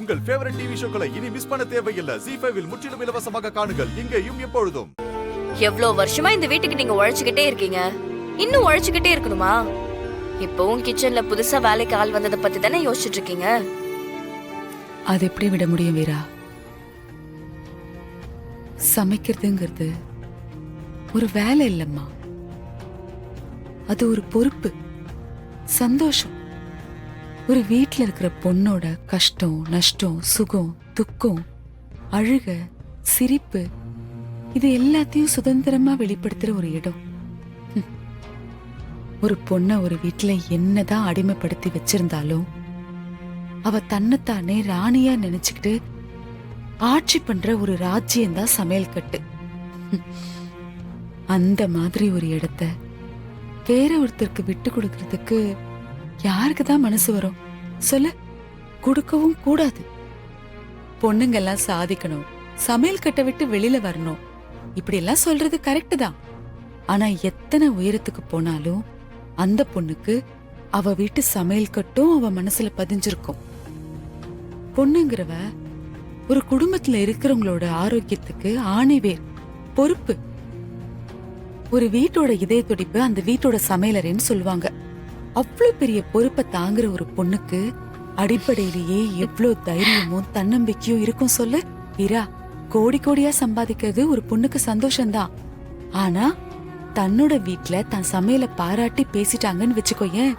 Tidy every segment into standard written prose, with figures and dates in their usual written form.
உங்கள் favourite TV ஷோக்களை இனி miss பண்ண தேவையில்லை. ஜீ5 இல் முற்றிலும் இலவசமாக காணுங்கள். இங்கேயும் எப்பொழுதும். எவ்வளவு வருஷமா இந்த வீட்டுக்கு நீங்க உழைச்சுக்கிட்டே இருக்கீங்க, இன்னும் உழைச்சுக்கிட்டே இருக்கணுமா? இப்பவும் கிச்சன்ல புதுசா வேலைக்கு ஆள் வந்ததை பத்தி தானே யோசிச்சுட்டு இருக்கீங்க. அது எப்படி விட முடியும் வீரா? சமைக்கிறதுங்கிறது ஒரு வேலை இல்லம்மா, அது ஒரு பொறுப்பு, சந்தோஷம். ஒரு வீட்டில் இருக்கிற பொண்ணோட கஷ்டம், நஷ்டம், சுகம், துக்கம், அழுக, சிரிப்பு, இது எல்லாத்தையும் சுதந்திரமா வெளிப்படுத்துற ஒரு இடம். ஒரு பொண்ண ஒரு வீட்டுல என்னதான் அடிமைப்படுத்தி வச்சிருந்தாலும் அவ தன்னைத்தானே ராணியா நினைச்சுக்கிட்டு ஆட்சி பண்ற ஒரு ராஜ்யம்தான் சமையல் கட்டு. அந்த மாதிரி ஒரு இடத்த வேற ஒருத்தருக்கு விட்டு கொடுக்கறதுக்கு யாருக்குதான் மனசு வரும் சொல்லு? கொடுக்கவும் கூடாது. பொண்ணுங்கெல்லாம் சாதிக்கணும், சமையல் கட்டை விட்டு வெளியில வரணும், இப்படி எல்லாம் சொல்றது கரெக்ட் தான். ஆனா எத்தனை உயரத்துக்கு போனாலும் அந்த பொண்ணுக்கு அவ வீட்டு சமையல் கட்டும் அவ மனசுல பதிஞ்சிருக்கும். பொண்ணுங்கிறவ ஒரு குடும்பத்துல இருக்கிறவங்களோட ஆரோக்கியத்துக்கு ஆணிவேர், பொறுப்பு. ஒரு வீட்டோட இதய துடிப்பு அந்த வீட்டோட சமையலறைன்னு சொல்லுவாங்க. அவ்வளவு பெரிய பொறுப்பை தாங்குற ஒரு பொண்ணுக்கு அடிப்படையிலேயே எவ்வளவு தைரியமும் தன்னம்பிக்கையும் இருக்கும் சொல்லு வீரா? கோடி கோடியா சம்பாதிக்கிறது ஒரு பொண்ணுக்கு சந்தோஷம்தான். ஆனா தன்னோட வீட்டுல தன் சமையலை பாராட்டி பேசிட்டாங்கன்னு வச்சுக்கோயேன்,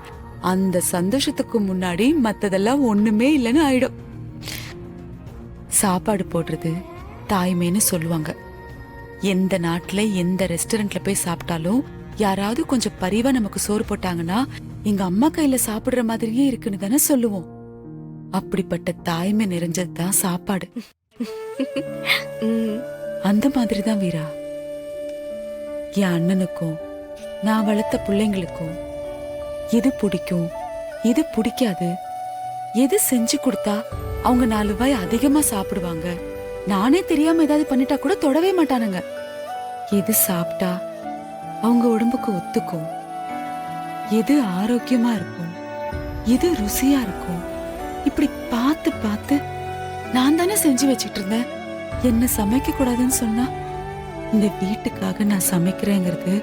அந்த சந்தோஷத்துக்கு முன்னாடி மத்ததெல்லாம் ஒண்ணுமே இல்லைன்னு ஆயிடும். சாப்பாடு போடுறது தாய்மைன்னு சொல்லுவாங்க. எந்த நாட்டுல எந்த ரெஸ்டாரண்ட்ல போய் சாப்பிட்டாலும் யாராவது கொஞ்சம் பரிவா நமக்கு சோறு போட்டாங்கன்னா எங்க அம்மா கையில சாப்பிடுற மாதிரியே இருக்குன்னு தானே சொல்லுவோம். அப்படிப்பட்ட தாய்மை நிறைஞ்சதுதான் சாப்பாடு. அந்த மாதிரிதான் வீரா, என் அண்ணனுக்கும் நான் வளர்த்த பிள்ளைங்களுக்கும் எது பிடிக்கும், எது பிடிக்காது, எது செஞ்சு கொடுத்தா அவங்க 4 வாய் அதிகமா சாப்பிடுவாங்க, நானே தெரியாம ஏதாவது பண்ணிட்டா கூட தொடவே மாட்டானுங்க, எது சாப்பிட்டா அவங்க உடம்புக்கு ஒத்துக்கும், எது ஆரோக்கியமா இருக்கும், எது ருசியா இருக்கும், இப்படி பார்த்து பார்த்து நான் தானே செஞ்சு வச்சிட்டு இருந்தேன். என்ன சமைக்க கூடாதுன்னு சொன்னா இந்த வீட்டுக்காக நான் சமைக்கிறேங்கிறது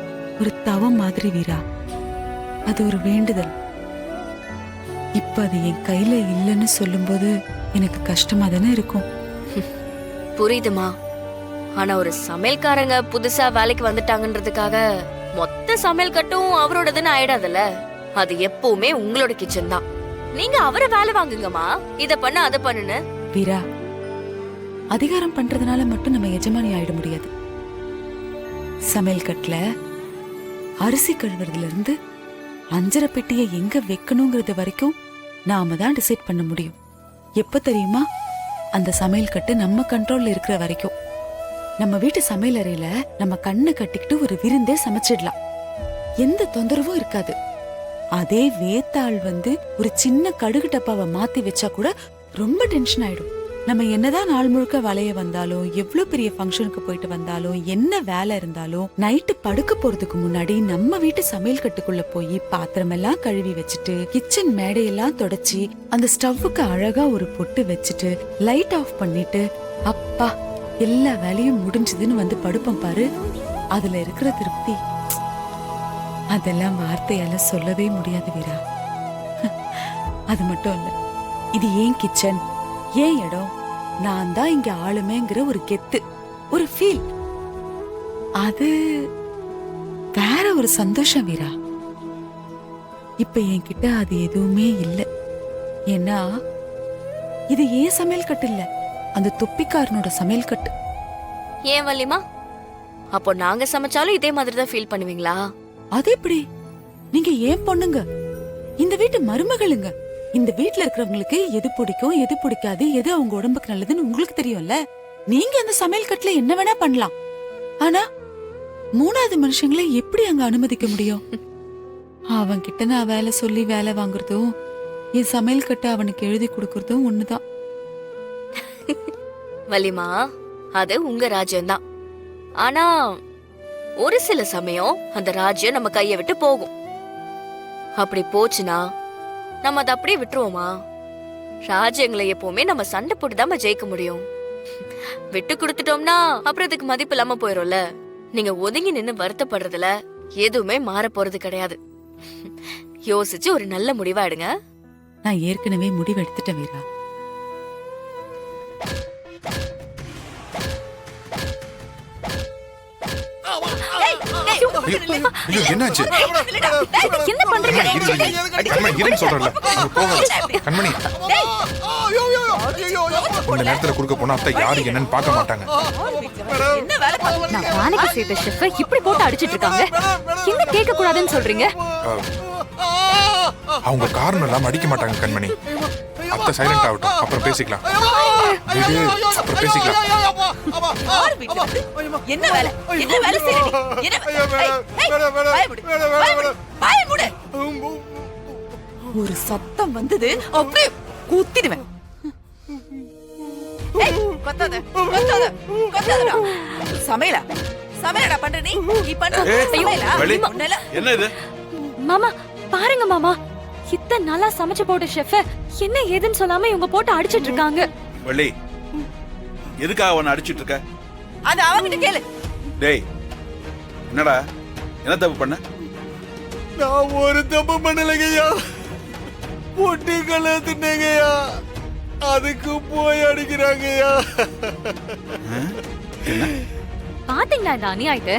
ஒரு தவம் மாதிரி வீரா. அது ஒரு வேண்டுதல். இப்ப அது என் கையில இல்லைன்னு சொல்லும்போது எனக்கு கஷ்டமா தானே இருக்கும். புரியுதுமா. ஆனா ஒரு சமையல்காரங்க புதுசா வேலைக்கு வந்துட்டாங்கன்றதுக்காக மொத்த சமையல் கட்டும் அவரோடதுன்னு ஆயிடாதுல்ல. அது எப்பவுமே உங்களோட கிச்சன் தான். நீங்க அவரை வேலை வாங்குங்கம்மா, இத பண்ண அதை பண்ணுன்னு. வீரா, அதிகாரம் பண்றதுனால மட்டும் நம்ம எஜமானி ஆயிட முடியாது. சமையல் கட்டுல அரிசி கழுவுறதுல இருந்து அஞ்சரை பெட்டியை எங்க வைக்கணுங்கிறது வரைக்கும் நாம தான் டிசைட் பண்ண முடியும். எப்ப தெரியுமா? அந்த சமையல் கட்டு நம்ம கண்ட்ரோல்ல இருக்கிற வரைக்கும். நம்ம வீட்டு சமையல் அறையில நம்ம கண்ணை கட்டிக்கிட்டு ஒரு விருந்தே சமைச்சிடலாம், எந்த தொந்தரவும் இருக்காது. அதே வேத்தாள் ஒரு சின்ன கடுகு டப்பாவை மாத்தி வச்சா கூட ரொம்ப டென்ஷன் ஆயிடும். நம்ம என்னதான் நாள் முழுக்க வளைய வந்தாலும், எவ்வளவு பெரிய ஃபங்க்ஷனுக்கு போயிட்டு வந்தாலும், என்ன வேலை இருந்தாலும், நைட்டு படுக்க போறதுக்கு முன்னாடி நம்ம வீட்டு சமையல் கட்டுக்குள்ள போய் பாத்திரமெல்லாம் கழுவி வச்சுட்டு, கிச்சன் மேடையெல்லாம் தொடச்சி, அந்த ஸ்டவ்வுக்கு அழகா ஒரு பொட்டு வச்சுட்டு, லைட் ஆஃப் பண்ணிட்டு, அப்பா எல்லா வேலையும் முடிஞ்சதுன்னு படுப்போம் பாரு. அதுல இருக்கிற திருப்தி அதெல்லாம் வார்த்தையால சொல்லவே முடியாது வீரா. அது மட்டும் இல்ல, இது ஏன் கிச்சன், ஏன் இடம், நான் தான் இங்க ஆளுமேங்கிற ஒரு கெத்து, ஒரு ஃபீல், அது வேற ஒரு சந்தோஷம் வீரா. இப்ப என்கிட்ட அது எதுவுமே இல்ல. ஏன்னா இது ஏன் சமையல் கட்டு இல்ல, அந்த தொப்பிக்காரனோட சமையல் கட்டு. ஏன் வள்ளிமா? அப்போ நாங்க சமைச்சாலும் இதே மாதிரி தான் ஃபீல் பண்ணுவீங்களா? அது எப்படி? நீங்க ஏன் பொண்ணுங்க, இந்த வீட்டு மருமகளுங்க. இந்த வீட்டுல இருக்கிறவங்களுக்கு எது பிடிக்கும், எது பிடிக்காது, எது அவங்க உடம்புக்கு நல்லதுன்னு உங்களுக்கு தெரியும்ல. நீங்க அந்த சமையல் கட்டுல என்ன வேணா பண்ணலாம். ஆனா 3வது மனுஷங்களை எப்படி அங்க அனுமதிக்க முடியும்? அவன் கிட்ட நான் வேலை சொல்லி வேலை வாங்குறதும், என் சமையல் கட்டு அவனுக்கு எழுதி கொடுக்கறதும் ஒண்ணுதான். வள்ளிமா, அது உங்க ராஜ்யம்தான். ஆனா ஒரு சில சமயம் அந்த ராஜ்யம் நம்ம கைய விட்டு போகும். அப்படி போச்சுன்னா நம்ம அதை அப்படியே விட்டுருவோமா? ராஜ்யங்களை எப்பவுமே நம்ம சண்டை போட்டுதாம ஜெயிக்க முடியும். விட்டு கொடுத்துட்டோம்னா அப்புறம் அதுக்கு மதிப்பு இல்லாம போயிரும்ல. நீங்க ஒதுங்கி நின்னு வருத்தப்படுறதுல எதுவுமே மாற போறது கிடையாது. யோசிச்சு ஒரு நல்ல முடிவா எடுங்க. நான் ஏற்கனவே முடிவு எடுத்துட்டேன் வீரா. என்னாச்சு? என்ன பண்றீங்க? கண்மணி இருன்னு சொல்றல, கண்மணி இந்த நேரத்துல குறுக்க போனா அத்தை யாரு என்னன்னு பார்க்க மாட்டாங்க. நான் பானைக்கு சேர்த்த ஷெஃபை இப்படி போட்டு அடிச்சிட்டு இருக்காங்க. என்ன கேட்க கூடாதுன்னு சொல்றீங்க? அவங்க காரணம் இல்லாம அடிக்க மாட்டாங்க கண்மணி. அத்தை சைலண்ட் ஆகட்டும், அப்புறம் பேசிக்கலாம். அப்புறம் பேசிக்கலாம். என்ன வேலை? என்ன வேலை செய்றீங்க? ஒரு சத்தம் வந்தது அப்படியே கூத்திடுவேன். சமையலா சமையலடா பண்ற நீ பண்ற சமையலா? என்ன இது? மாமா பாருங்க மாமா, இத்தனை நாளா சமைச்சு போட்ட ஷெஃப என்ன ஏதுன்னு சொல்லாம இவங்க போட்டு அடிச்சிட்டு இருக்காங்க. வள்ளி, எதுக்காக அவனை அடிச்சிட்டு இருக்க? அது அவங்கிட்ட கேளு. டேய், என்னடா என்ன தப்பு பண்ண? நான் ஒரு தப்பு பண்ணலைங்கய்யா. பொட்டிகளை தின்னங்கய்யா, அதுக்கு போய் அடிக்கிறாங்கய்யா. பாத்தீங்களா இந்த அநியாயத்தை?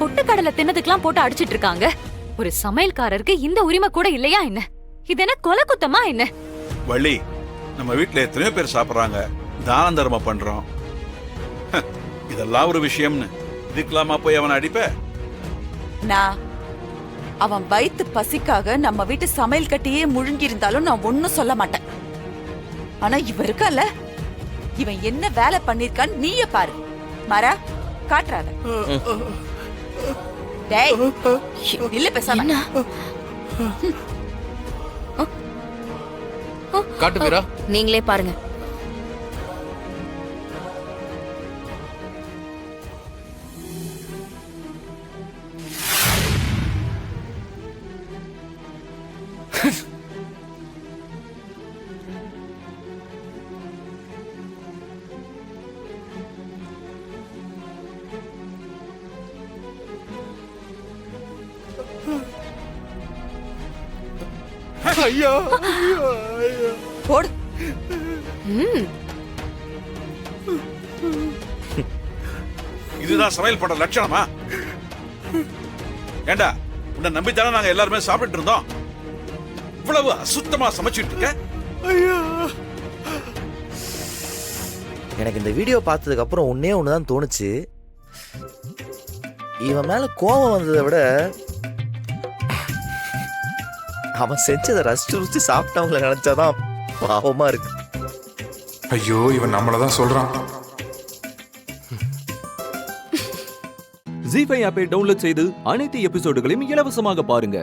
பொட்டுக்கடலை தின்னதுக்கெல்லாம் போட்டு அடிச்சிட்டு இருக்காங்க. ஒரு சமையல்காரருக்கு இந்த உரிமை கூட இல்லையா என்ன? இது என்ன கொலை குத்தமா என்ன? வள்ளி, நம்ம வீட்டுல எத்தனையோ பேர் சாப்பிடுறாங்க, தான தர்மம் பண்றோம். இதெல்லாம் ஒரு விஷயம்னு இதுக்கலாமா போய் அவனை அடிப்ப? நான் அவன் வயித்து பசிக்காக நம்ம வீட்டு சமையல் கட்டியே முழுங்கி இருந்தாலும் நான் ஒன்னும் சொல்ல மாட்டேன். ஆனா இவன் இருக்கல்ல, இவன் என்ன வேலை பண்ணிருக்கான்னு நீயே பாரு. மாறா காட்டுறாத. டேய் இல்ல பேசாம காட்டு வீரா. நீங்களே பாருங்க. ஐயா போடு. இதுதான் சமையல் பண்ற லட்சணமா? ஏண்டா, உன்னை நம்பித்தானே நாங்க எல்லாருமே சாப்பிட்டு இருந்தோம். இவ்வளவு அசுத்தமா சமைச்சிட்டு இருக்க? எனக்கு இந்த வீடியோ பார்த்ததுக்கு அப்புறம் ஒன்னே ஒண்ணுதான் தோணுச்சு. இவன் மேல கோபம் வந்ததை விட அவன் செஞ்சதை ரசிச்சு ருசி சாப்பிட்டவங்களை நினைச்சாதான் பாவமா இருக்கு. ஐயோ, இவன் நம்மளதான் சொல்றான். ஜீ5 ஆப்பை டவுன்லோட் செய்து அனைத்து எபிசோடுகளையும் இலவசமாக பாருங்க.